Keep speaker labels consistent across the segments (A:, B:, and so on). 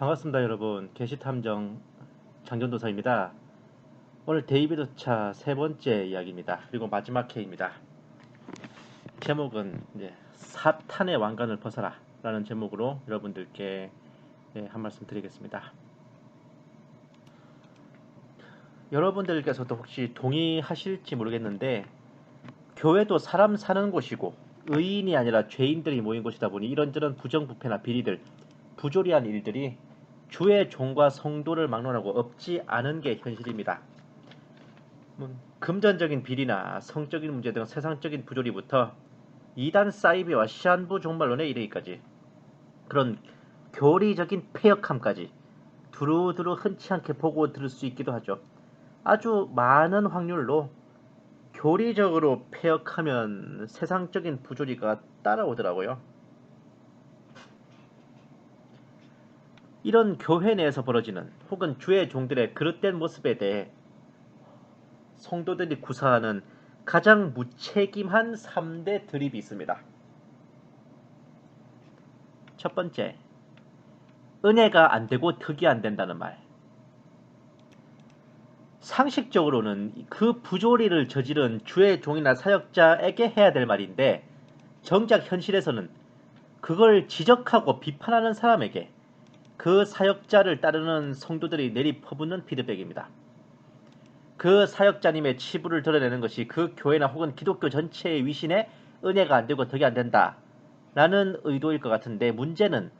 A: 반갑습니다, 여러분. 게시탐정 장전도사입니다. 오늘 데이비드차 세 번째 이야기입니다. 그리고 마지막 회입니다. 제목은 이제 사탄의 왕관을 벗어라 라는 제목으로 여러분들께 한 말씀 드리겠습니다. 여러분들께서도 혹시 동의하실지 모르겠는데, 교회도 사람 사는 곳이고 의인이 아니라 죄인들이 모인 곳이다 보니 이런저런 부정부패나 비리들, 부조리한 일들이 주의 종과 성도를 막론하고 없지 않은 게 현실입니다. 금전적인 비리나 성적인 문제 등 세상적인 부조리부터 이단 사이비와 시한부 종말론에 이르기까지 그런 교리적인 폐역함까지 두루두루 흔치 않게 보고 들을 수 있기도 하죠. 아주 많은 확률로 교리적으로 폐역하면 세상적인 부조리가 따라오더라고요. 이런 교회 내에서 벌어지는 혹은 주의 종들의 그릇된 모습에 대해 성도들이 구사하는 가장 무책임한 3대 드립이 있습니다. 첫 번째, 은혜가 안 되고 덕이 안 된다는 말. 상식적으로는 그 부조리를 저지른 주의 종이나 사역자에게 해야 될 말인데, 정작 현실에서는 그걸 지적하고 비판하는 사람에게 그 사역자를 따르는 성도들이 내리퍼붓는 피드백입니다. 그 사역자님의 치부를 드러내는 것이 그 교회나 혹은 기독교 전체의 위신에 은혜가 안 되고 덕이 안 된다 라는 의도일 것 같은데, 문제는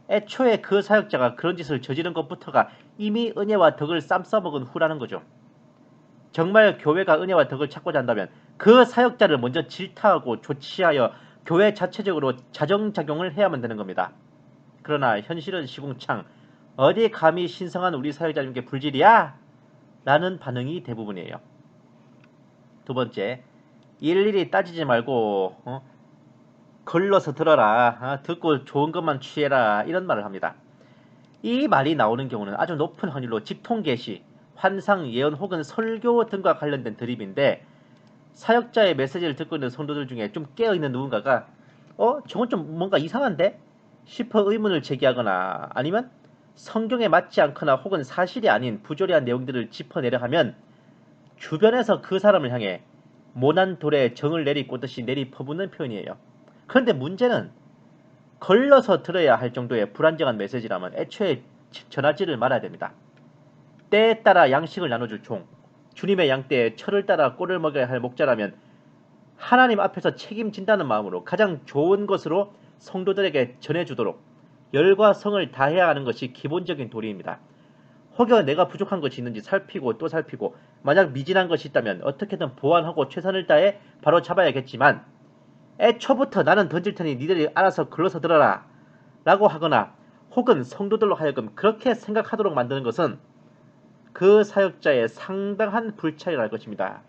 A: 애초에 그 사역자가 그런 짓을 저지른 것부터가 이미 은혜와 덕을 쌈 싸먹은 후라는 거죠. 정말 교회가 은혜와 덕을 찾고자 한다면 그 사역자를 먼저 질타하고 조치하여 교회 자체적으로 자정작용을 해야만 되는 겁니다. 그러나 현실은 시궁창, 어디 감히 신성한 우리 사역자님께 불질이야? 라는 반응이 대부분이에요. 두 번째, 일일이 따지지 말고 걸러서 들어라, 듣고 좋은 것만 취해라, 이런 말을 합니다. 이 말이 나오는 경우는 아주 높은 확률로 직통계시, 환상, 예언 혹은 설교 등과 관련된 드립인데, 사역자의 메시지를 듣고 있는 성도들 중에 좀 깨어있는 누군가가 저건 좀 뭔가 이상한데? 싶어 의문을 제기하거나, 아니면 성경에 맞지 않거나 혹은 사실이 아닌 부조리한 내용들을 짚어내려 하면 주변에서 그 사람을 향해 모난 돌에 정을 내리꽂듯이 내리퍼붓는 표현이에요. 그런데 문제는 걸러서 들어야 할 정도의 불안정한 메시지라면 애초에 전하지를 말아야 됩니다. 때에 따라 양식을 나눠줄 종, 주님의 양떼에 철을 따라 꼴을 먹여야 할 목자라면 하나님 앞에서 책임진다는 마음으로 가장 좋은 것으로 성도들에게 전해주도록 열과 성을 다해야 하는 것이 기본적인 도리입니다. 혹여 내가 부족한 것이 있는지 살피고 또 살피고, 만약 미진한 것이 있다면 어떻게든 보완하고 최선을 다해 바로 잡아야겠지만, 애초부터 나는 던질 테니 니들이 알아서 글러서 들어라 라고 하거나 혹은 성도들로 하여금 그렇게 생각하도록 만드는 것은 그 사역자의 상당한 불찰이랄 것입니다.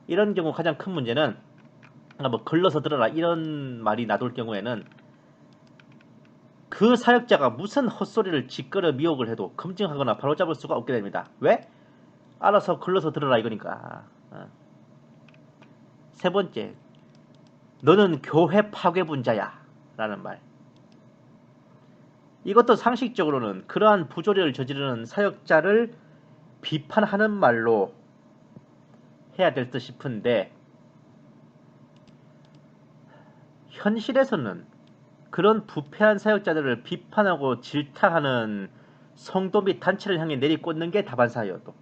A: 이런 경우 가장 큰 문제는, 글러서 들어라 이런 말이 나돌 경우에는 그 사역자가 무슨 헛소리를 짓거려 미혹을 해도 검증하거나 바로잡을 수가 없게 됩니다. 왜? 알아서 글러서 들어라 이거니까. 세 번째, 너는 교회 파괴분자야 라는 말. 이것도 상식적으로는 그러한 부조리를 저지르는 사역자를 비판하는 말로 해야 될 듯 싶은데, 현실에서는 그런 부패한 사역자들을 비판하고 질타하는 성도 및 단체를 향해 내리꽂는 게 다반사여도,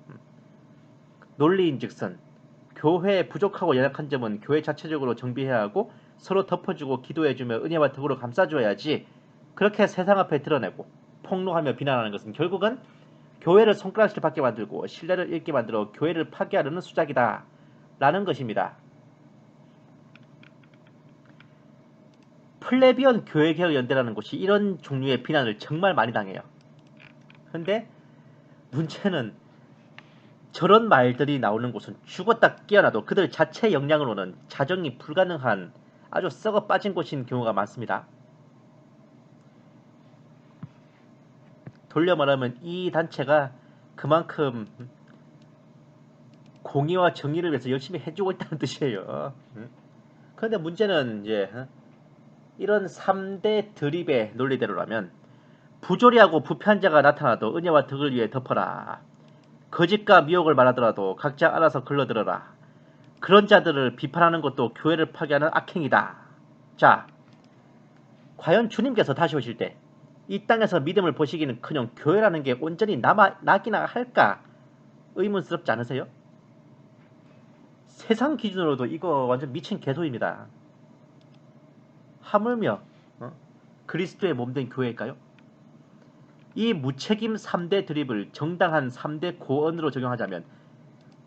A: 논리인즉슨 교회의 부족하고 연약한 점은 교회 자체적으로 정비해야 하고 서로 덮어주고 기도해주며 은혜와 덕으로 감싸줘야지, 그렇게 세상 앞에 드러내고 폭로하며 비난하는 것은 결국은 교회를 손가락질 받게 만들고 신뢰를 잃게 만들어 교회를 파괴하려는 수작이다 라는 것입니다. 플레비언 교회개혁연대라는 곳이 이런 종류의 비난을 정말 많이 당해요. 근데 문제는 저런 말들이 나오는 곳은 죽었다 깨어나도 그들 자체 역량으로는 자정이 불가능한 아주 썩어 빠진 곳인 경우가 많습니다. 돌려 말하면 이 단체가 그만큼 공의와 정의를 위해서 열심히 해주고 있다는 뜻이에요. 그런데 문제는 이제 이런 3대 드립의 논리대로라면 부조리하고 부패한 자가 나타나도 은혜와 덕을 위해 덮어라. 거짓과 미혹을 말하더라도 각자 알아서 걸러들어라. 그런 자들을 비판하는 것도 교회를 파괴하는 악행이다. 자, 과연 주님께서 다시 오실 때 이 땅에서 믿음을 보시기는커녕 교회라는 게 온전히 나기나 할까 의문스럽지 않으세요? 세상 기준으로도 이거 완전 미친 개소입니다. 하물며 그리스도의 몸된 교회일까요? 이 무책임 3대 드립을 정당한 3대 고언으로 적용하자면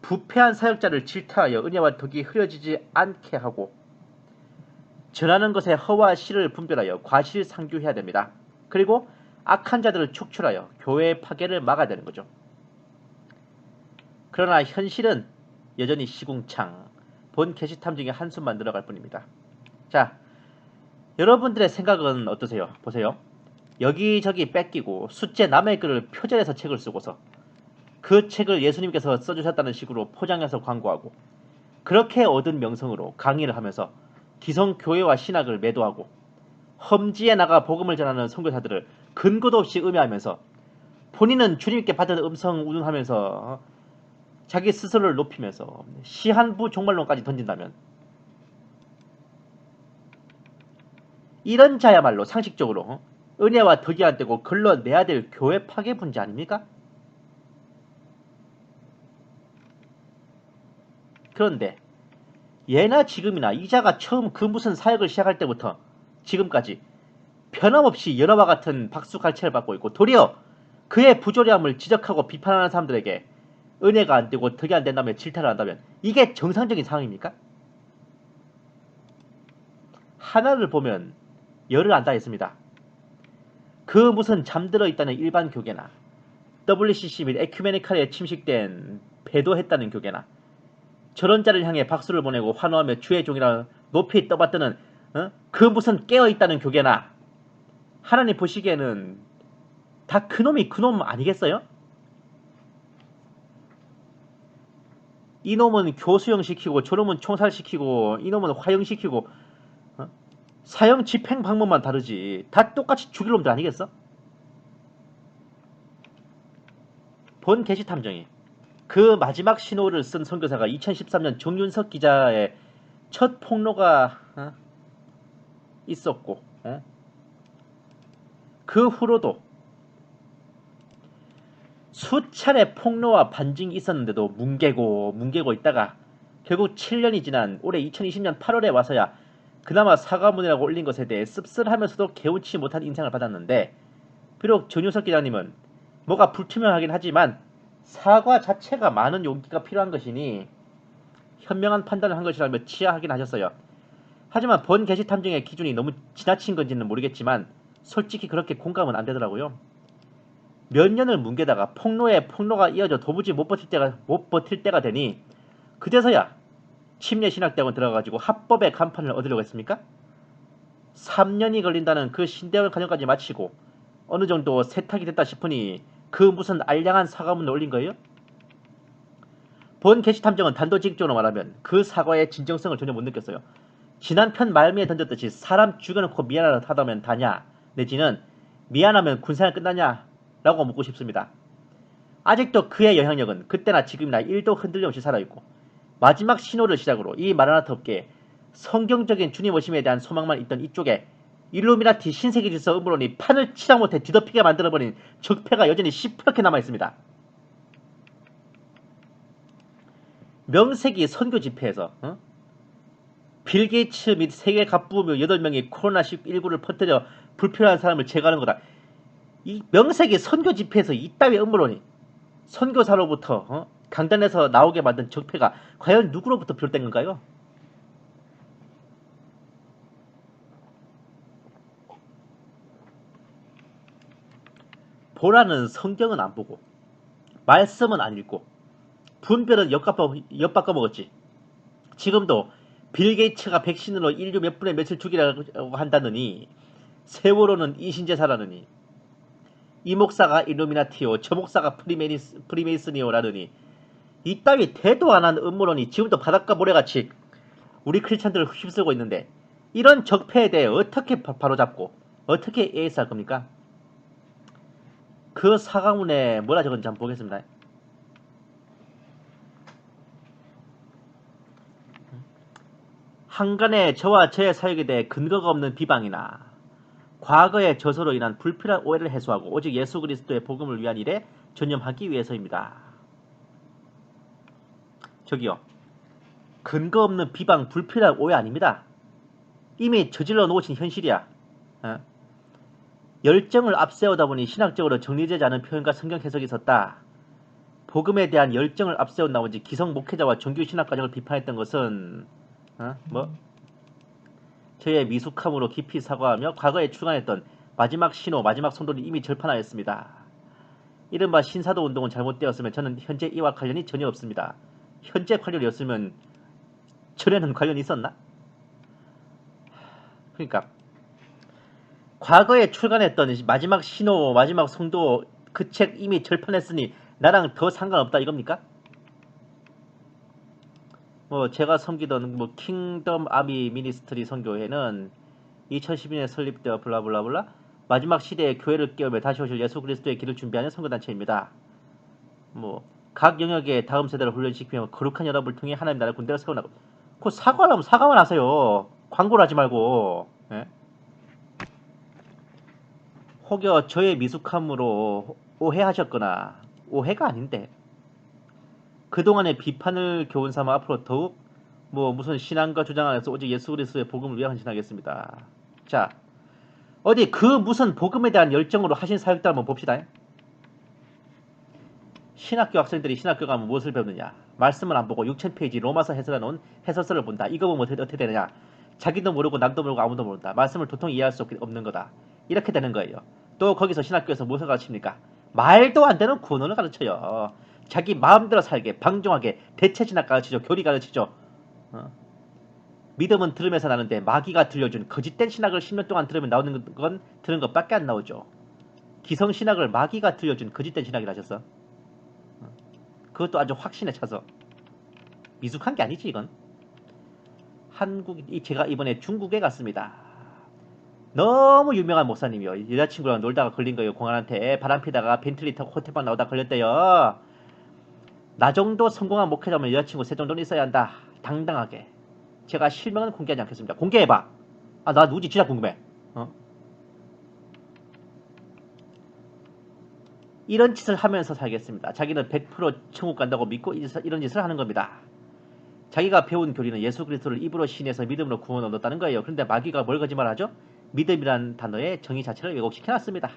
A: 부패한 사역자를 질타하여 은혜와 덕이 흐려지지 않게 하고 전하는 것에 허와 실을 분별하여 과실상규해야 됩니다. 그리고 악한 자들을 축출하여 교회의 파괴를 막아야 되는 거죠. 그러나 현실은 여전히 시궁창, 본 게시탐 중에 한숨만 늘어갈 뿐입니다. 자, 여러분들의 생각은 어떠세요? 보세요. 여기저기 뺏기고 숫제 남의 글을 표절해서 책을 쓰고서 그 책을 예수님께서 써주셨다는 식으로 포장해서 광고하고 그렇게 얻은 명성으로 강의를 하면서 기성교회와 신학을 매도하고 험지에 나가 복음을 전하는 선교사들을 근거도 없이 음해하면서 본인은 주님께 받은 음성 운운하면서 자기 스스로를 높이면서 시한부 종말론까지 던진다면 이런 자야말로 상식적으로 은혜와 덕이 안 되고 걸러내야 될 교회 파괴 분자 아닙니까? 그런데 예나 지금이나 이 자가 처음 그 무슨 사역을 시작할 때부터 지금까지 변함없이 연어와 같은 박수갈채를 받고 있고 도리어 그의 부조리함을 지적하고 비판하는 사람들에게 은혜가 안 되고 덕이 안 된다며 질타를 한다면 이게 정상적인 상황입니까? 하나를 보면 열을 안다 했습니다. 그 무슨 잠들어 있다는 일반 교계나 WCC 및 에큐메니칼에 침식된 배도했다는 교계나 저런 자를 향해 박수를 보내고 환호하며 주의 종이라 높이 떠받드는 그 무슨 깨어있다는 교계나 하나님 보시기에는 다 그놈이 그놈 아니겠어요? 이놈은 교수형시키고 저놈은 총살시키고 이놈은 화형시키고 사형 집행 방법만 다르지 다 똑같이 죽일 놈들 아니겠어? 본 게시탐정이 그 마지막 신호를 쓴 선교사가 2013년 정윤석 기자의 첫 폭로가 있었고 그 후로도 수차례 폭로와 반증이 있었는데도 뭉개고 있다가 결국 7년이 지난 올해 2020년 8월에 와서야 그나마 사과문이라고 올린 것에 대해 씁쓸하면서도 개운치 못한 인상을 받았는데 비록 정윤석 기자님은 뭐가 불투명하긴 하지만 사과 자체가 많은 용기가 필요한 것이니 현명한 판단을 한 것이라며 치하하긴 하셨어요. 하지만 본 게시탐정의 기준이 너무 지나친 건지는 모르겠지만 솔직히 그렇게 공감은 안 되더라고요. 몇 년을 뭉개다가 폭로에 폭로가 이어져 도무지 못 버틸 때가 되니 그제서야 침례신학대학원 들어가가지고 합법의 간판을 얻으려고 했습니까? 3년이 걸린다는 그 신대원 과정까지 마치고 어느 정도 세탁이 됐다 싶으니 그 무슨 알량한 사과문을 올린 거예요? 본 게시탐정은 단도직입적으로 말하면 그 사과의 진정성을 전혀 못 느꼈어요. 지난 편 말미에 던졌듯이 사람 죽여놓고 미안하다면 다냐 내지는 미안하면 군생활 끝나냐 라고 묻고 싶습니다. 아직도 그의 영향력은 그때나 지금이나 1도 흔들림 없이 살아있고 마지막 신호를 시작으로 이 마라나타 업계에 성경적인 주님 오심에 대한 소망만 있던 이쪽에 일루미나티 신세계 질서 음모론이 판을 치다 못해 뒤덮이게 만들어버린 적폐가 여전히 시퍼렇게 남아있습니다. 명세기 선교 집회에서 빌 게이츠 및 세계 갑부 8명이 코로나19를 퍼뜨려 불필요한 사람을 제거하는 거다. 이 명세기 선교 집회에서 이따위 음모론이 선교사로부터 강단에서 나오게 만든 적폐가 과연 누구로부터 비롯된 건가요? 보라는 성경은 안 보고 말씀은 안 읽고 분별은 엿바꿔 먹었지. 지금도 빌 게이츠가 백신으로 인류 몇 분의 몇을 죽이라고 한다느니 세월호는 이신제사라느니 이 목사가 일루미나티오 저 목사가 프리메이슨이오라느니 이따위 대도 안 한 음모론이 지금도 바닷가 모래같이 우리 크리스찬들을 휩쓸고 있는데 이런 적폐에 대해 어떻게 바로잡고 어떻게 AS 할 겁니까? 그 사과문에 뭐라 적었는지 한번 보겠습니다. 한간에 저와 저의 사역에 대해 근거가 없는 비방이나 과거의 저서로 인한 불필요한 오해를 해소하고 오직 예수 그리스도의 복음을 위한 일에 전념하기 위해서입니다. 저기요. 근거 없는 비방, 불필요한 오해 아닙니다. 이미 저질러 놓으신 현실이야. 어? 열정을 앞세우다 보니 신학적으로 정리되지 않은 표현과 성경 해석이 있었다. 복음에 대한 열정을 앞세운 나머지 기성 목회자와 정규 신학 과정을 비판했던 것은 저의 미숙함으로 깊이 사과하며 과거에 출간했던 마지막 신호, 마지막 성도를 이미 절판하였습니다. 이른바 신사도 운동은 잘못되었으면 저는 현재 이와 관련이 전혀 없습니다. 현재 관련이 없으면 전에는 관련이 있었나? 그러니까 과거에 출간했던 마지막 신호, 마지막 성도 그 책 이미 절판했으니 나랑 더 상관없다 이겁니까? 뭐 제가 섬기던 뭐 킹덤 아미 미니스트리 선교회는 2012년에 설립되어 블라블라블라 마지막 시대의 교회를 깨우며 다시 오실 예수 그리스도의 길을 준비하는 선교단체입니다. 뭐 각 영역의 다음 세대를 훈련시키며 거룩한 연합을 통해 하나님 나라의 군대를 세워나가고 그 사과하려면 사과만 하세요. 광고를 하지 말고. 예? 혹여 저의 미숙함으로 오해하셨거나 오해가 아닌데 그동안의 비판을 교훈 삼아 앞으로 더욱 뭐 무슨 신앙과 주장 안에서 오직 예수 그리스도의 복음을 위해 헌신하겠습니다. 자, 어디 그 무슨 복음에 대한 열정으로 하신 사역들 한번 봅시다. 신학교 학생들이 신학교 가면 무엇을 배우느냐? 말씀을 안 보고 6,000페이지 로마서 해설해 놓은 해설서를 본다. 이거 보면 어떻게 되느냐? 자기도 모르고 남도 모르고 아무도 모른다. 말씀을 도통 이해할 수 없는 거다. 이렇게 되는 거예요. 또 거기서 신학교에서 무엇을 가르칩니까? 말도 안 되는 구원을 가르쳐요. 자기 마음대로 살게 방종하게 대체신학 가르치죠. 교리 가르치죠. 믿음은 들으면서 나는데 마귀가 들려준 거짓된 신학을 10년 동안 들으면 나오는 건 들은 것밖에 안 나오죠. 기성신학을 마귀가 들려준 거짓된 신학이라 하셨어. 그것도 아주 확신에 차서 미숙한 게 아니지 이건. 제가 이번에 중국에 갔습니다. 너무 유명한 목사님이요. 여자친구랑 놀다가 걸린 거예요. 공안한테 바람 피다가 벤틀리 타고 호텔방 나오다 걸렸대요. 나 정도 성공한 목회자면 여자친구 세 정도는 있어야 한다. 당당하게. 제가 실명은 공개하지 않겠습니다. 공개해봐. 아, 나 누구지 진짜 궁금해. 이런 짓을 하면서 살겠습니다. 자기는 100% 천국 간다고 믿고 이런 짓을 하는 겁니다. 자기가 배운 교리는 예수 그리스도를 입으로 신해서 믿음으로 구원을 얻었다는 거예요. 그런데 마귀가 뭘 거짓말하죠? 믿음이라는 단어의 정의 자체를 왜곡시켜놨습니다.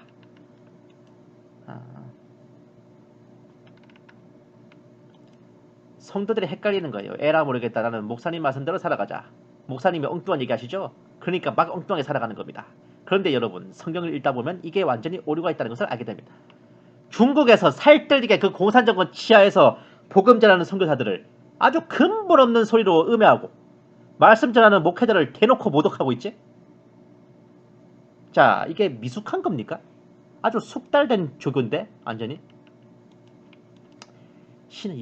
A: 성도들이 헷갈리는 거예요. 에라 모르겠다. 나는 목사님 말씀대로 살아가자. 목사님이 엉뚱한 얘기 하시죠? 그러니까 막 엉뚱하게 살아가는 겁니다. 그런데 여러분 성경을 읽다 보면 이게 완전히 오류가 있다는 것을 알게 됩니다. 중국에서 살뜰리게 그 공산정권 치하에서 복음 전하는 선교사들을 아주 근본 없는 소리로 음해하고 말씀 전하는 목회자를 대놓고 모독하고 있지? 자, 이게 미숙한 겁니까? 아주 숙달된 조교인데 완전히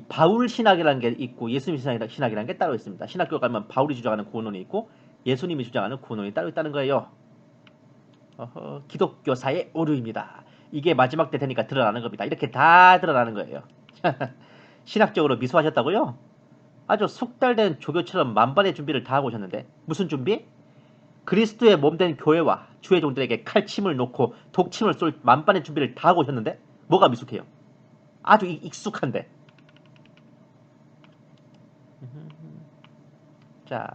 A: 바울 신학이라는 게 있고 예수님 신학이라는 게 따로 있습니다. 신학교 가면 바울이 주장하는 구원론이 있고 예수님이 주장하는 구원론이 따로 있다는 거예요. 기독교사의 오류입니다. 이게 마지막 때 되니까 드러나는 겁니다. 이렇게 다 드러나는 거예요. 신학적으로 미수하셨다고요? 아주 숙달된 조교처럼 만반의 준비를 다 하고 오셨는데 무슨 준비? 그리스도의 몸된 교회와 주의 종들에게 칼침을 놓고 독침을 쏠 만반의 준비를 다 하고 오셨는데 뭐가 미숙해요? 아주 익숙한데. 자,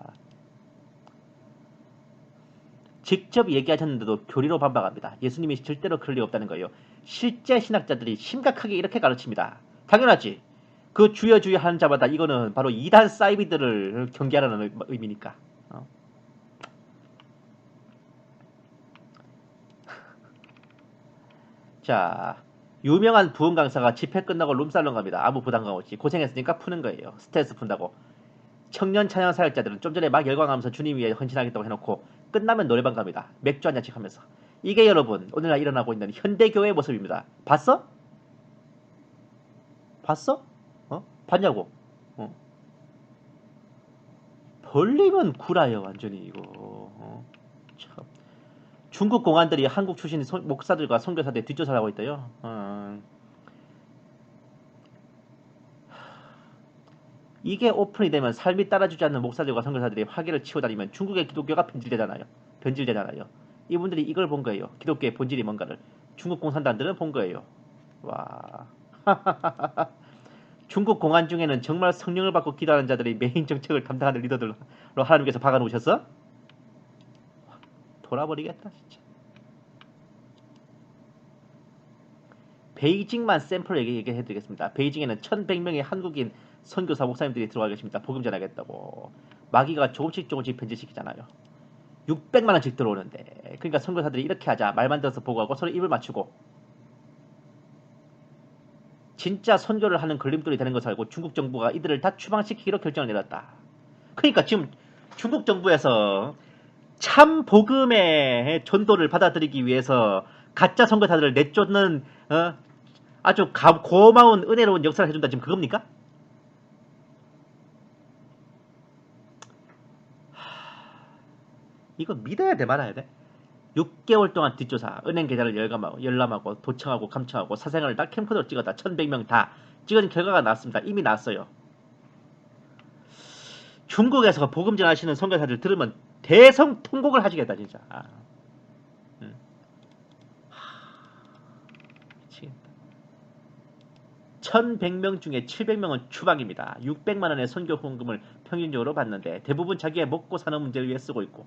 A: 직접 얘기하셨는데도 교리로 반박합니다. 예수님이 절대로 그럴 리 없다는 거예요. 실제 신학자들이 심각하게 이렇게 가르칩니다. 당연하지. 그 주여 하는 자마다 이거는 바로 이단 사이비들을 경계하라는 의미니까. 자, 유명한 부흥 강사가 집회 끝나고 룸살롱 갑니다. 아무 부담감 없이. 고생했으니까 푸는 거예요. 스트레스 푼다고. 청년 찬양 사역자들은 좀 전에 막 열광하면서 주님 위해 헌신하겠다고 해놓고 끝나면 노래방 갑니다. 맥주 한 잔씩 하면서. 이게 여러분 오늘날 일어나고 있는 현대교회의 모습입니다. 봤어? 봤어? 봤냐고? 벌리면 구라요 완전히 이거. 참. 중국 공안들이 한국 출신 목사들과 선교사들 뒷조사를 하고 있대요. 이게 오픈이 되면 삶이 따라주지 않는 목사들과 선교사들이 화기를 치고 다니면 중국의 기독교가 변질되잖아요. 이분들이 이걸 본 거예요. 기독교의 본질이 뭔가를. 중국 공산당들은 본 거예요. 와. 중국 공안 중에는 정말 성령을 받고 기도하는 자들이 메인 정책을 담당하는 리더들로 하나님께서 박아놓으셨어? 돌아버리겠다 진짜. 베이징만 샘플 얘기해드리겠습니다. 베이징에는 1100명의 한국인 선교사 목사님들이 들어와 계십니다. 복음 전하겠다고. 마귀가 조금씩 변질시키잖아요. 600만원씩 들어오는데. 그러니까 선교사들이 이렇게 하자. 말만 들어서 보고하고 서로 입을 맞추고. 진짜 선교를 하는 걸림돌이 되는 것을 알고 중국 정부가 이들을 다 추방시키기로 결정을 내렸다. 그러니까 지금 중국 정부에서 참 복음의 전도를 받아들이기 위해서 가짜 선교사들을 내쫓는 아주 고마운 은혜로운 역사를 해준다. 지금 그겁니까? 이거 믿어야 돼 말아야 돼? 6개월 동안 뒷조사, 은행 계좌를 열람하고 도청하고 감청하고 사생활을 다 캠코더로 찍었다. 1100명 다 찍은 결과가 나왔습니다. 이미 나왔어요. 중국에서 복음 전하시는 선교사들 들으면 대성통곡을 하시겠다 진짜. 미치겠다. 1100명 중에 700명은 추방입니다. 600만원의 선교 후원금을 평균적으로 받는데 대부분 자기의 먹고 사는 문제를 위해 쓰고 있고,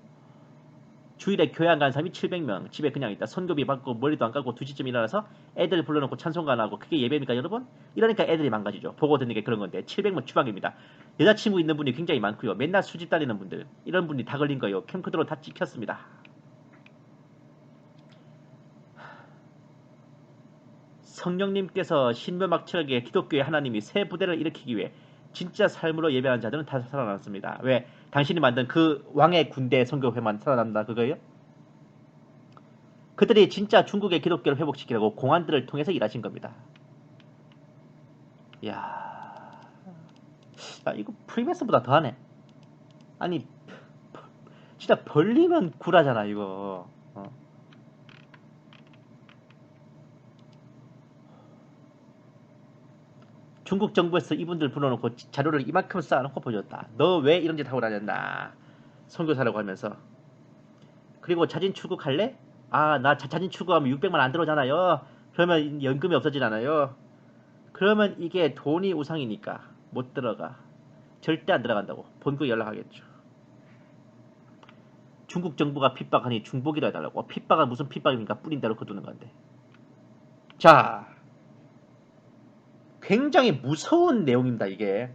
A: 주일에 교회 안 가는 사람이 700명 집에 그냥 있다. 선교비 받고 머리도 안 감고 2시쯤 일어나서 애들 불러놓고 찬송가 안 하고, 그게 예배입니까 여러분? 이러니까 애들이 망가지죠. 보고 듣는 게 그런 건데 700명 추방입니다. 여자친구 있는 분이 굉장히 많고요. 맨날 수집 다니는 분들, 이런 분이 다 걸린 거예요. 캠코더로 다 찍혔습니다. 성령님께서 신묘막측에 기독교의 하나님이 새 부대를 일으키기 위해 진짜 삶으로 예배하는 자들은 다 살아났습니다. 왜? 당신이 만든 그 왕의 군대 선교회만 살아난다 그거예요? 그들이 진짜 중국의 기독교를 회복시키려고 공안들을 통해서 일하신 겁니다. 이야, 이거 프리메슨보다 더하네. 아니 진짜 벌리면 구라잖아 이거. 중국 정부에서 이분들 불러놓고 자료를 이만큼 쌓아놓고 보여줬다. 너 왜 이런 짓 하고 다녔나? 선교사라고 하면서. 그리고 자진 출국할래? 나 자진 출국하면 600만 안 들어오잖아요. 그러면 연금이 없어지잖아요. 그러면 이게 돈이 우상이니까 못 들어가. 절대 안 들어간다고. 본국에 연락하겠죠. 중국 정부가 핍박하니 중복이라 해달라고. 핍박은 무슨 핍박입니까? 뿌린 대로 거두는 건데. 자, 굉장히 무서운 내용입니다. 이게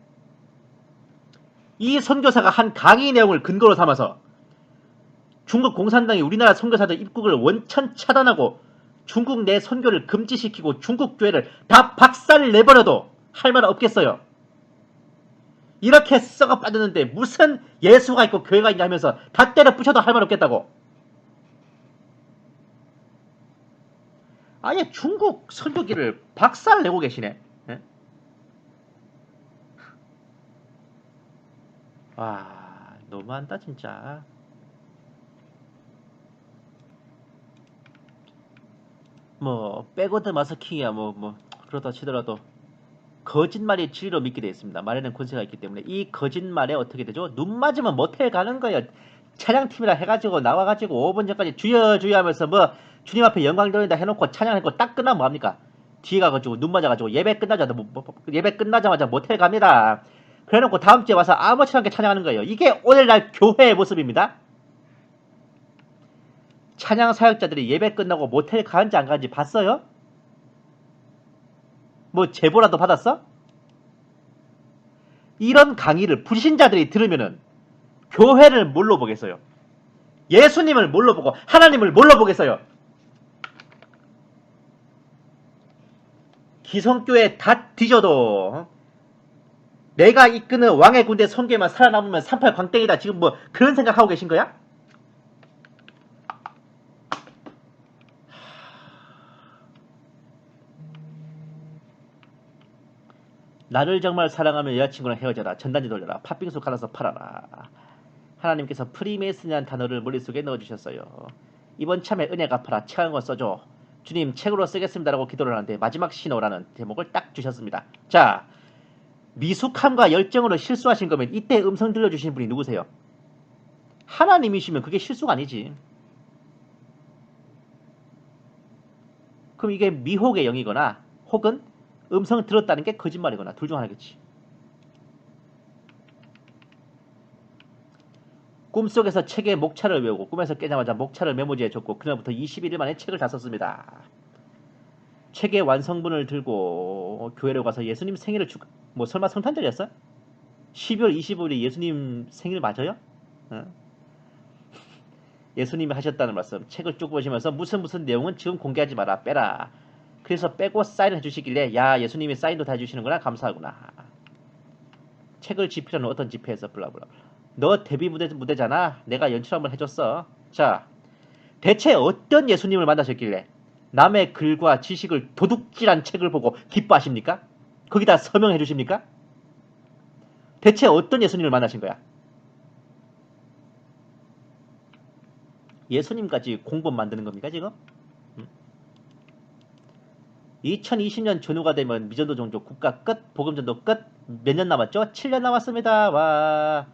A: 이 선교사가 한 강의 내용을 근거로 삼아서 중국 공산당이 우리나라 선교사들 입국을 원천 차단하고 중국 내 선교를 금지시키고 중국 교회를 다 박살 내버려도 할 말 없겠어요. 이렇게 썩어 빠졌는데 무슨 예수가 있고 교회가 있냐 하면서 다 때려 부셔도 할 말 없겠다고. 아예 중국 선교기를 박살 내고 계시네. 와, 너무한다 진짜. 뭐 백워드 마스킹이야 뭐 그렇다 치더라도 거짓말이 진리로 믿게 되어 있습니다. 말에는 권세가 있기 때문에 이 거짓말에 어떻게 되죠? 눈 맞으면 모텔 가는 거예요. 차량팀이라 해가지고 나와가지고 5분 전까지 주여 주여 하면서 뭐 주님 앞에 영광 돌린다 해놓고 찬양하고 딱 끝나면 뭐합니까? 뒤에 가가지고 눈 맞아가지고 예배 끝나자마자 모텔 갑니다. 그래놓고 다음 주에 와서 아무렇지 않게 찬양하는 거예요. 이게 오늘날 교회의 모습입니다. 찬양 사역자들이 예배 끝나고 모텔 가는지 안 가는지 봤어요? 뭐 제보라도 받았어? 이런 강의를 불신자들이 들으면은 교회를 뭘로 보겠어요? 예수님을 뭘로 보고 하나님을 뭘로 보겠어요? 기성교회 다 뒤져도 내가 이끄는 왕의 군대 선교에만 살아남으면 38 광땡이다. 지금 뭐 그런 생각하고 계신 거야? 나를 정말 사랑하면 여자친구랑 헤어져라. 전단지 돌려라. 팥빙수 갈아서 팔아라. 하나님께서 프리메이슨이라는 단어를 머릿속에 넣어주셨어요. 이번 참에 은혜 갚아라. 책 한 권 써줘. 주님 책으로 쓰겠습니다라고 기도를 하는데 마지막 신호라는 제목을 딱 주셨습니다. 자, 미숙함과 열정으로 실수하신 거면 이때 음성 들려주신 분이 누구세요? 하나님이시면 그게 실수가 아니지. 그럼 이게 미혹의 영이거나 혹은 음성 들었다는 게 거짓말이거나 둘 중 하나겠지. 꿈속에서 책의 목차를 외우고 꿈에서 깨자마자 목차를 메모지에 적고 그날부터 21일 만에 책을 다 썼습니다. 책의 완성본을 들고 교회로 가서 예수님 생일을 뭐 설마 성탄절이었어? 12월 25일이 예수님 생일 맞아요? 어? 예수님이 하셨다는 말씀 책을 쭉 보시면서 무슨 내용은 지금 공개하지 마라 빼라. 그래서 빼고 사인을 해주시길래 야 예수님이 사인도 다 해주시는구나 감사하구나. 책을 집필하는 어떤 집회에서 블라블라 너 데뷔 무대잖아. 내가 연출 한번 해줬어. 자, 대체 어떤 예수님을 만나셨길래 남의 글과 지식을 도둑질한 책을 보고 기뻐하십니까? 거기다 서명해 주십니까? 대체 어떤 예수님을 만나신 거야? 예수님까지 공범 만드는 겁니까 지금? 2020년 전후가 되면 미전도 종족 국가 끝, 복음전도 끝. 몇 년 남았죠? 7년 남았습니다. 와.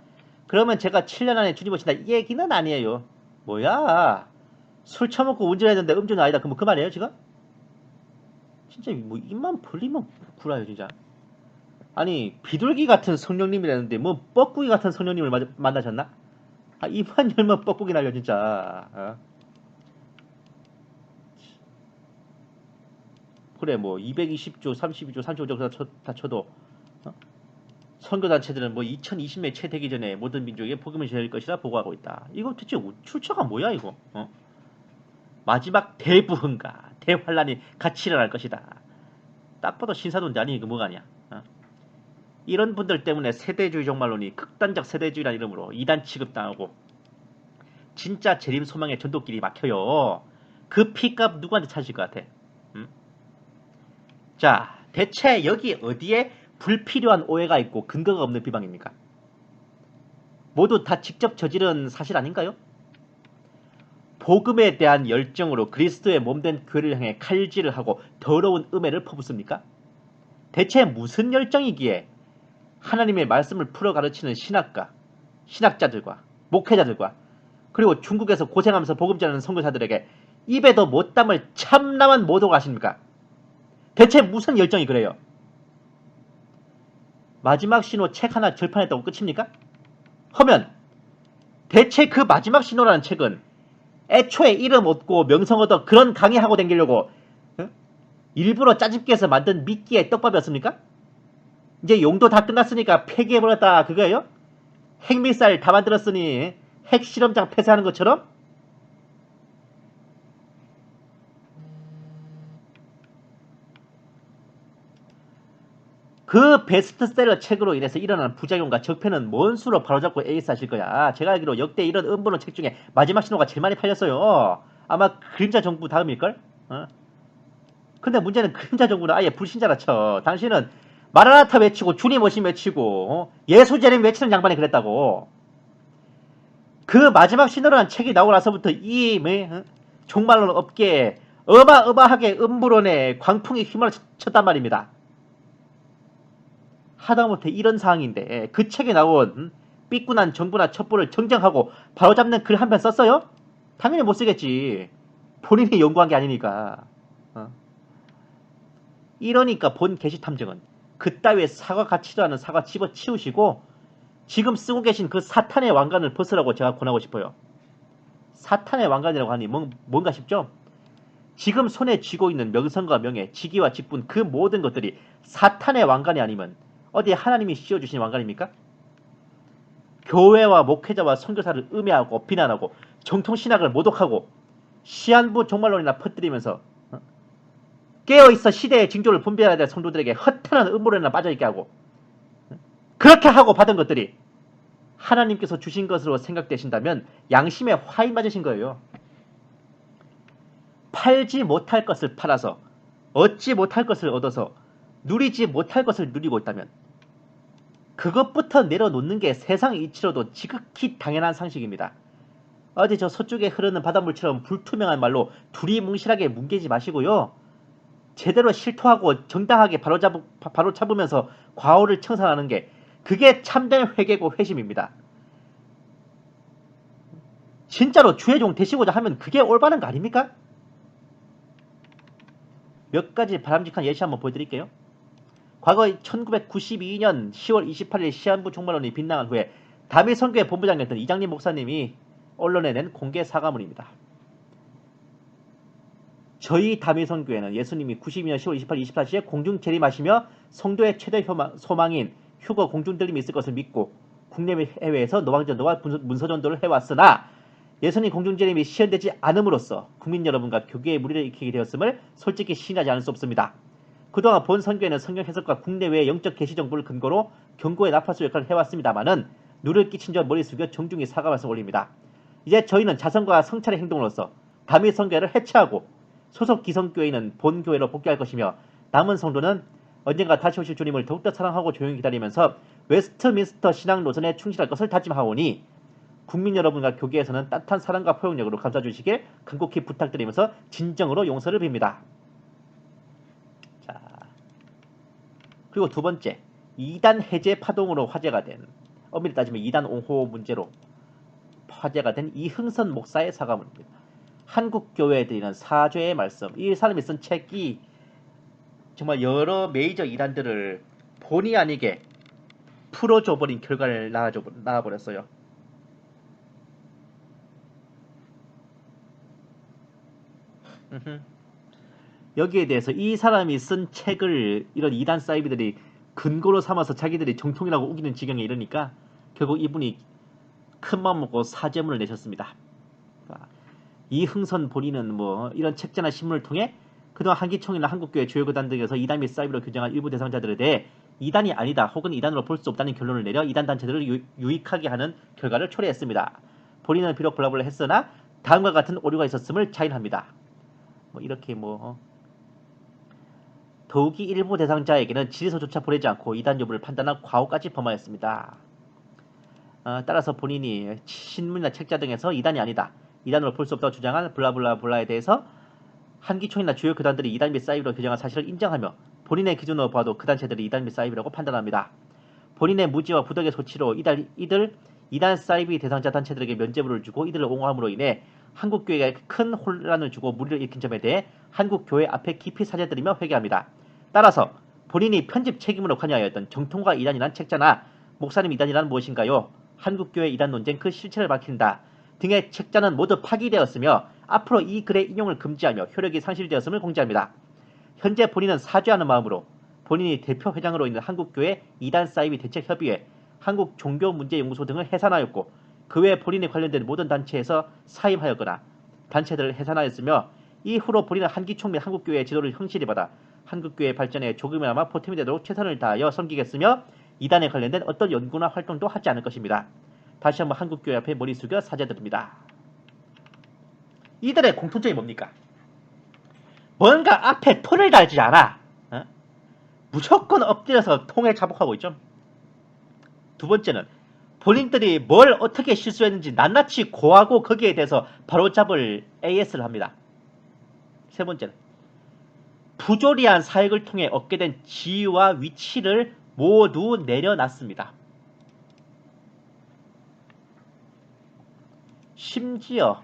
A: 그러면 제가 7년 안에 주님 오신다 이 얘기는 아니에요. 뭐야? 술 처먹고 운전했는데 음주는 아니다. 그럼 그 말이에요 지금? 진짜 뭐 입만 벌리면 구라요 진짜. 아니 비둘기 같은 성령님이라는데 뭐 뻐꾸기 같은 성령님을 만나셨나? 아, 입만 열면 뻐꾸기 날려 진짜. 어? 그래 뭐 220조 32조 35조 다 쳐도 어? 선교단체들은 뭐 2020년 채되기 전에 모든 민족에게 복음을 전할 것이라 보고하고 있다. 이거 대체 출처가 뭐야 이거? 어? 마지막 대부흥과 대환란이 같이 일어날 것이다. 딱 봐도 신사돈지 아니 이거 뭐가 아니야. 어? 이런 분들 때문에 세대주의 종말론이 극단적 세대주의라는 이름으로 이단 취급당하고 진짜 재림 소망의 전도길이 막혀요. 그 피값 누구한테 찾으실 것 같아? 자, 대체 여기 어디에 불필요한 오해가 있고 근거가 없는 비방입니까? 모두 다 직접 저지른 사실 아닌가요? 복음에 대한 열정으로 그리스도의 몸된 교회를 향해 칼질을 하고 더러운 음해를 퍼붓습니까? 대체 무슨 열정이기에 하나님의 말씀을 풀어 가르치는 신학자들과 목회자들과 그리고 중국에서 고생하면서 복음 전하는 선교사들에게 입에도 못 담을 참남한 모독을 하십니까? 대체 무슨 열정이 그래요? 마지막 신호 책 하나 절판했다고 끝입니까? 하면 대체 그 마지막 신호라는 책은 애초에 이름 얻고 명성 얻어 그런 강의하고 댕기려고 일부러 짜집기해서 만든 미끼의 떡밥이었습니까? 이제 용도 다 끝났으니까 폐기해버렸다 그거예요? 핵미사일 다 만들었으니 핵실험장 폐쇄하는 것처럼? 그 베스트셀러 책으로 인해서 일어나는 부작용과 적폐는 뭔 수로 바로잡고 에이스하실 거야. 제가 알기로 역대 이런 음보는 책 중에 마지막 신호가 제일 많이 팔렸어요. 아마 그림자 정부 다음일걸? 어? 근데 문제는 그림자 정부는 아예 불신자라 쳐. 당신은 마라나타 외치고 주님 오심 외치고 예수 재림 외치는 양반이 그랬다고. 그 마지막 신호라는 책이 나오고 나서부터 이 종말론 업계에 어마어마하게 음부론에 광풍이 휘몰아쳤단 말입니다. 하다못해 이런 상황인데 그 책에 나온 삐꾼한 정부나 첩보를 정정하고 바로잡는 글 한 편 썼어요? 당연히 못 쓰겠지. 본인이 연구한 게 아니니까. 이러니까 본 게시탐정은 그따위의 사과 같지도 않은 사과 집어치우시고 지금 쓰고 계신 그 사탄의 왕관을 벗으라고 제가 권하고 싶어요. 사탄의 왕관이라고 하니 뭔가 싶죠? 지금 손에 쥐고 있는 명성과 명예, 직위와 직분 그 모든 것들이 사탄의 왕관이 아니면 어디 하나님이 씌워주신 왕관입니까? 교회와 목회자와 선교사를 음해하고 비난하고 정통신학을 모독하고 시한부 종말론이나 퍼뜨리면서 깨어있어 시대의 징조를 분별해야 될 성도들에게 허탄한 음모론이나 빠져있게 하고 그렇게 하고 받은 것들이 하나님께서 주신 것으로 생각되신다면 양심에 화인 맞으신 거예요. 팔지 못할 것을 팔아서 얻지 못할 것을 얻어서 누리지 못할 것을 누리고 있다면 그것부터 내려놓는 게 세상 이치로도 지극히 당연한 상식입니다. 어디 저 서쪽에 흐르는 바닷물처럼 불투명한 말로 두리뭉실하게 뭉개지 마시고요. 제대로 실토하고 정당하게 바로 잡으면서 과오를 청산하는 게 그게 참된 회개고 회심입니다. 진짜로 주의 종 되시고자 하면 그게 올바른 거 아닙니까? 몇 가지 바람직한 예시 한번 보여드릴게요. 과거 1992년 10월 28일 시한부 총괄원이 빗나간 후에 다미선교회 본부장이었던 이장림 목사님이 언론에 낸 공개 사과문입니다. 저희 다미선교회는 예수님이 92년 10월 28일 24시에 공중 재림하시며 성도의 최대 소망인 휴거 공중 들림이 있을 것을 믿고 국내 해외에서 노방전도와 문서전도를 해왔으나 예수님 공중 재림이 시현되지 않음으로써 국민 여러분과 교계의 무리를 일으키게 되었음을 솔직히 시인하지 않을 수 없습니다. 그동안 본 선교회는 성경 해석과 국내외의 영적 계시 정보를 근거로 경고의 나팔수 역할을 해왔습니다마는 누를 끼친 저 머리 숙여 정중히 사과 말씀 올립니다. 이제 저희는 자성과 성찰의 행동으로서 다미 선교회를 해체하고 소속 기성교회는 본교회로 복귀할 것이며 남은 성도는 언젠가 다시 오실 주님을 더욱더 사랑하고 조용히 기다리면서 웨스트민스터 신앙 노선에 충실할 것을 다짐하오니 국민 여러분과 교계에서는 따뜻한 사랑과 포용력으로 감싸주시길 간곡히 부탁드리면서 진정으로 용서를 빕니다. 자, 그리고 두 번째, 이단 해제 파동으로 화제가 된, 엄밀히 따지면 이단 옹호 문제로 화제가 된 이흥선 목사의 사과문입니다. 한국 교회에 드리는 사죄의 말씀. 이 사람이 쓴 책이 정말 여러 메이저 이단들을 본의 아니게 풀어줘버린 결과를 낳아버렸어요. 여기에 대해서 이 사람이 쓴 책을 이런 이단 사이비들이 근거로 삼아서 자기들이 정통이라고 우기는 지경에 이르니까 결국 이분이 큰맘 먹고 사죄문을 내셨습니다. 이흥선 본인은 뭐 이런 책자나 신문을 통해 그동안 한기총이나 한국교회 주요 교단 등에서 이단 및 사이비로 규정한 일부 대상자들에 대해 이단이 아니다 혹은 이단으로 볼 수 없다는 결론을 내려 이단 단체들을 유익하게 하는 결과를 초래했습니다. 본인은 비록 블라블라 했으나 다음과 같은 오류가 있었음을 자인합니다. 뭐 이렇게 더욱이 일부 대상자에게는 질서조차 보내지 않고 이단 여부를 판단한 과오까지 범하였습니다. 따라서 본인이 신문이나 책자 등에서 이단이 아니다, 이단으로 볼 수 없다고 주장한 블라블라블라에 대해서 한기총이나 주요 교단들이 이단 및 사이비로 규정한 사실을 인정하며 본인의 기준으로 봐도 그 단체들이 이단 및 사이비라고 판단합니다. 본인의 무지와 부덕의 소치로 이들 이단 사이비 대상자 단체들에게 면죄부를 주고 이들을 옹호함으로 인해 한국교회에 큰 혼란을 주고 무리를 일으킨 점에 대해 한국교회 앞에 깊이 사죄드리며 회개합니다. 따라서 본인이 편집 책임으로 관여하였던 정통과 이단이란 책자나 목사님 이단이란 무엇인가요? 한국교회 이단 논쟁 그 실체를 밝힌다 등의 책자는 모두 파기되었으며 앞으로 이 글의 인용을 금지하며 효력이 상실되었음을 공지합니다. 현재 본인은 사죄하는 마음으로 본인이 대표 회장으로 있는 한국교회 이단 사이비 대책협의회, 한국종교문제연구소 등을 해산하였고 그 외에 본인이 관련된 모든 단체에서 사임하였거나 단체들을 해산하였으며 이후로 본인은 한기총 및 한국교회의 지도를 형실히 받아 한국교회 발전에 조금이나마 보탬이 되도록 최선을 다하여 섬기겠으며 이단에 관련된 어떤 연구나 활동도 하지 않을 것입니다. 다시 한번 한국교회 앞에 머리 숙여 사죄드립니다. 이들의 공통점이 뭡니까? 뭔가 앞에 토를 달지 않아. 무조건 엎드려서 통에 자복하고 있죠. 두 번째는 본인들이 뭘 어떻게 실수했는지 낱낱이 고하고 거기에 대해서 바로잡을 AS를 합니다. 세 번째는 부조리한 사역을 통해 얻게 된 지위와 위치를 모두 내려놨습니다. 심지어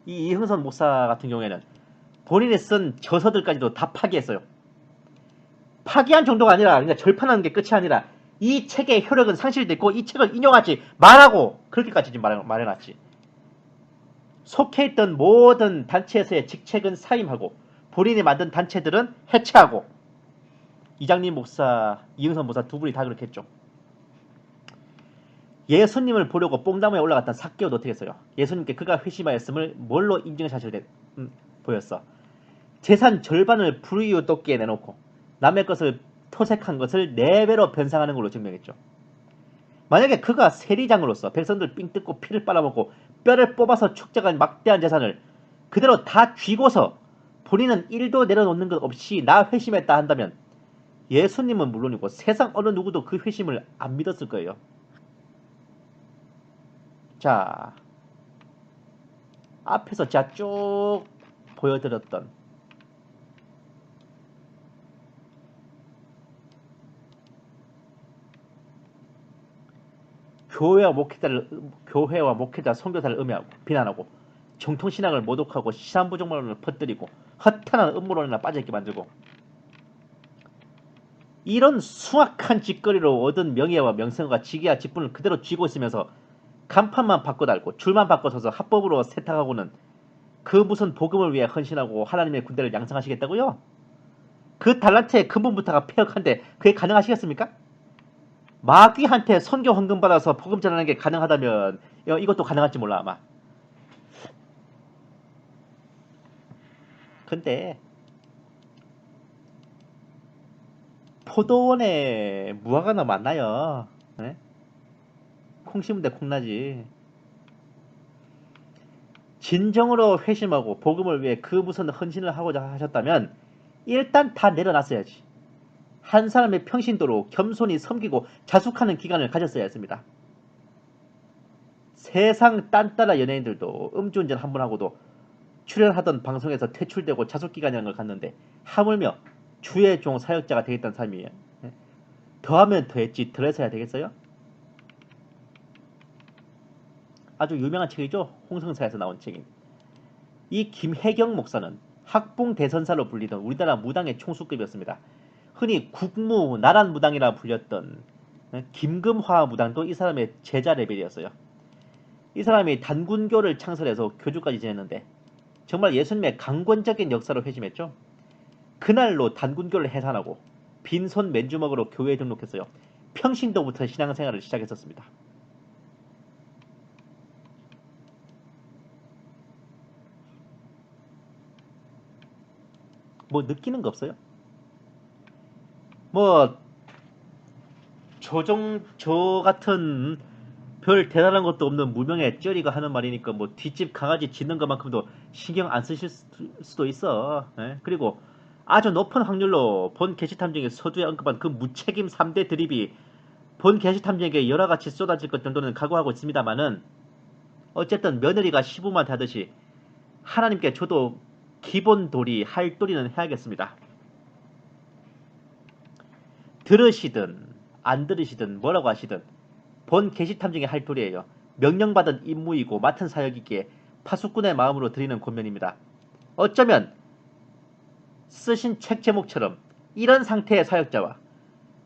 A: 이 이흥선 목사 같은 경우에는 본인이 쓴 저서들까지도 다 파기했어요. 파기한 정도가 아니라 그냥 절판하는 게 끝이 아니라 이 책의 효력은 상실됐고 이 책을 인용하지 말라고 그렇게까지 말해놨지. 속해 있던 모든 단체에서의 직책은 사임하고 본인이 만든 단체들은 해체하고 이장림 목사, 이흥선 목사 두 분이 다 그렇게 했죠. 예수님을 보려고 뽕나무에 올라갔던 삭개오도 어떻게 했어요? 예수님께 그가 회심하였음을 뭘로 인증 사실을 보였어? 재산 절반을 불이웃 돕기에 내놓고 남의 것을 토색한 것을 4배로 변상하는 걸로 증명했죠. 만약에 그가 세리장으로서 백성들 삥 뜯고 피를 빨아먹고 뼈를 뽑아서 축적한 막대한 재산을 그대로 다 쥐고서 본인은 1도 내려놓는 것 없이 나 회심했다 한다면 예수님은 물론이고 세상 어느 누구도 그 회심을 안 믿었을 거예요. 자, 앞에서 제가 쭉 보여드렸던 교회와 목회자, 선교사를 음해하고 비난하고 정통신앙을 모독하고 시한부정론을 퍼뜨리고 허탄한 음모론이나 빠져있게 만들고 이런 숭악한 짓거리로 얻은 명예와 명성과 직위와 직분을 그대로 쥐고 있으면서 간판만 바꿔 달고 줄만 바꿔서서 합법으로 세탁하고는 그 무슨 복음을 위해 헌신하고 하나님의 군대를 양성하시겠다고요? 그 달란트의 근본부터가 폐역한데 그게 가능하시겠습니까? 마귀한테 선교 헌금 받아서 복음 전하는 게 가능하다면 이것도 가능할지 몰라 아마. 근데 포도원에 무화과 나 맞나요? 네? 콩 심은 데 콩나지. 진정으로 회심하고 복음을 위해 그 무슨 헌신을 하고자 하셨다면 일단 다 내려놨어야지. 한 사람의 평신도로 겸손히 섬기고 자숙하는 기간을 가졌어야 했습니다. 세상 딴따라 연예인들도 음주운전 한 번 하고도 출연하던 방송에서 퇴출되고 자숙기간이라는 걸 갖는데 하물며 주의 종 사역자가 되겠다는 사람이에요. 더하면 더했지 덜해서 해야 되겠어요? 아주 유명한 책이죠. 홍성사에서 나온 책인. 이 김혜경 목사는 학봉 대선사로 불리던 우리나라 무당의 총수급이었습니다. 흔히 국무 나란 무당이라 불렸던 김금화 무당도 이 사람의 제자 레벨이었어요. 이 사람이 단군교를 창설해서 교주까지 지냈는데 정말 예수님의 강권적인 역사로 회심했죠. 그날로 단군교를 해산하고 빈손 맨주먹으로 교회에 등록했어요. 평신도부터 신앙생활을 시작했었습니다. 뭐 느끼는 거 없어요? 뭐 저 같은 별 대단한 것도 없는 무명의 쩌리가 하는 말이니까 뭐 뒷집 강아지 짖는 것만큼도 신경 안 쓰실 수도 있어. 예? 그리고 아주 높은 확률로 본 게시탐정의 서두에 언급한 그 무책임 3대 드립이 본 게시탐정에게 여러같이 쏟아질 것 정도는 각오하고 있습니다만은 어쨌든 며느리가 시부모한테 하듯이 하나님께 저도 기본 도리 할 도리는 해야겠습니다. 들으시든 안 들으시든 뭐라고 하시든 본 게시탐정의 할 도리예요. 명령받은 임무이고 맡은 사역이기에 파수꾼의 마음으로 드리는 권면입니다. 어쩌면 쓰신 책 제목처럼 이런 상태의 사역자와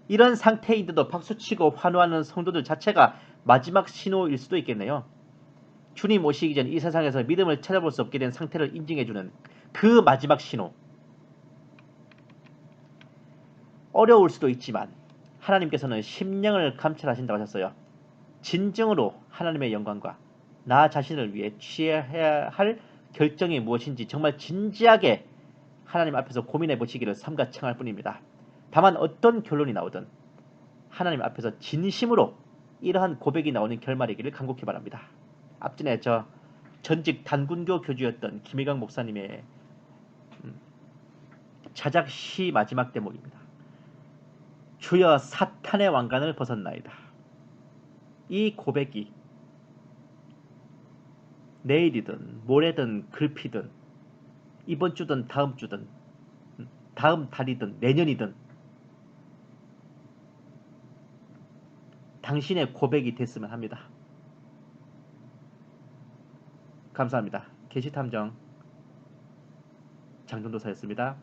A: 이런 상태인데도 박수치고 환호하는 성도들 자체가 마지막 신호일 수도 있겠네요. 주님 오시기 전 이 세상에서 믿음을 찾아볼 수 없게 된 상태를 인증해주는 그 마지막 신호. 어려울 수도 있지만 하나님께서는 심령을 감찰하신다고 하셨어요. 진정으로 하나님의 영광과 나 자신을 위해 취해야 할 결정이 무엇인지 정말 진지하게 하나님 앞에서 고민해 보시기를 삼가 청할 뿐입니다. 다만 어떤 결론이 나오든 하나님 앞에서 진심으로 이러한 고백이 나오는 결말이기를 간곡히 바랍니다. 앞전에 저 전직 단군교 교주였던 김희강 목사님의 자작 시 마지막 대목입니다. 주여 사탄의 왕관을 벗었나이다. 이 고백이 내일이든 모레든 글피든 이번 주든 다음 주든 다음 달이든 내년이든 당신의 고백이 됐으면 합니다. 감사합니다. 게시탐정 장정도사였습니다.